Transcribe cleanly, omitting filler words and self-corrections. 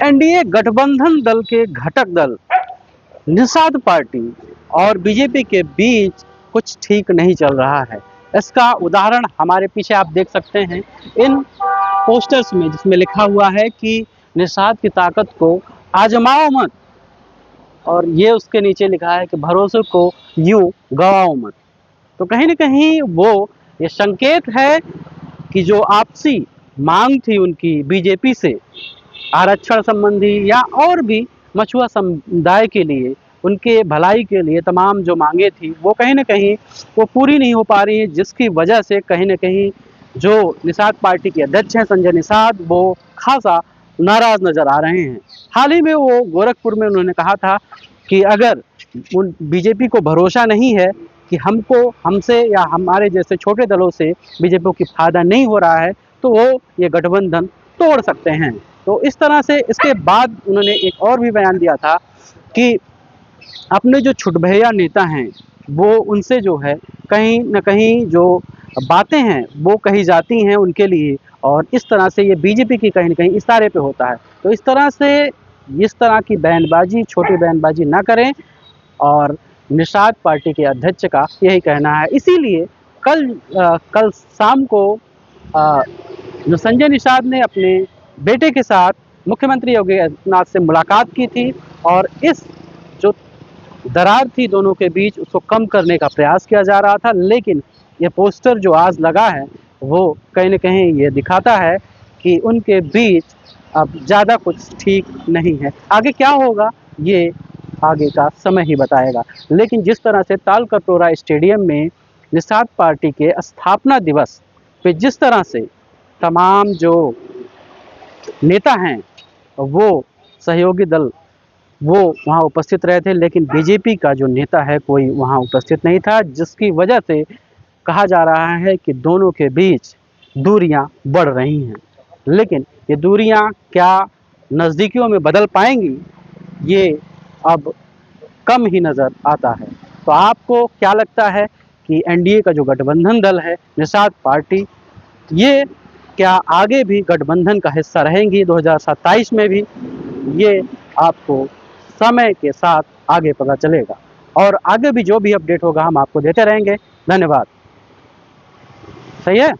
NDA गठबंधन दल के घटक दल निषाद पार्टी और बीजेपी के बीच कुछ ठीक नहीं चल रहा है। इसका उदाहरण हमारे पीछे आप देख सकते हैं इन पोस्टर्स में, जिसमें लिखा हुआ है कि निषाद की ताकत को आजमाओ मत, और ये उसके नीचे लिखा है कि भरोसे को यूं गवाओ मत। तो कहीं ना कहीं वो ये संकेत है कि जो आपसी मांग थी उनकी बीजेपी से आरक्षण संबंधी या और भी मछुआ समुदाय के लिए, उनके भलाई के लिए तमाम जो मांगे थी वो कहीं ना कहीं वो पूरी नहीं हो पा रही है, जिसकी वजह से कहीं ना कहीं जो निषाद पार्टी के अध्यक्ष हैं संजय निषाद, वो खासा नाराज नजर आ रहे हैं। हाल ही में वो गोरखपुर में उन्होंने कहा था कि अगर उन बीजेपी को भरोसा नहीं है कि हमसे या हमारे जैसे छोटे दलों से बीजेपी को फायदा नहीं हो रहा है, तो वो ये गठबंधन तोड़ सकते हैं। तो इस तरह से इसके बाद उन्होंने एक और भी बयान दिया था कि अपने जो छुटभैया नेता हैं वो उनसे जो है कहीं ना कहीं जो बातें हैं वो कही जाती हैं उनके लिए, और इस तरह से ये बीजेपी की कहीं ना कहीं इशारे पे होता है। तो इस तरह की बयानबाजी, छोटी बयानबाजी ना करें, और निषाद पार्टी के अध्यक्ष का यही कहना है। इसीलिए कल शाम को जो संजय निषाद ने अपने बेटे के साथ मुख्यमंत्री योगी आदित्यनाथ से मुलाकात की थी, और इस जो दरार थी दोनों के बीच उसको कम करने का प्रयास किया जा रहा था। लेकिन ये पोस्टर जो आज लगा है वो कहीं ना कहीं ये दिखाता है कि उनके बीच अब ज़्यादा कुछ ठीक नहीं है। आगे क्या होगा ये आगे का समय ही बताएगा। लेकिन जिस तरह से तालकटोरा स्टेडियम में निषाद पार्टी के स्थापना दिवस पे जिस तरह से तमाम जो नेता हैं वो सहयोगी दल वो वहाँ उपस्थित रहे थे, लेकिन बीजेपी का जो नेता है कोई वहाँ उपस्थित नहीं था, जिसकी वजह से कहा जा रहा है कि दोनों के बीच दूरियां बढ़ रही हैं। लेकिन ये दूरियां क्या नज़दीकियों में बदल पाएंगी, ये अब कम ही नज़र आता है। तो आपको क्या लगता है कि एनडीए का जो गठबंधन दल है निषाद पार्टी, ये क्या आगे भी गठबंधन का हिस्सा रहेंगी 2027 में भी? ये आपको समय के साथ आगे पता चलेगा, और आगे भी जो भी अपडेट होगा हम आपको देते रहेंगे। धन्यवाद। सही है।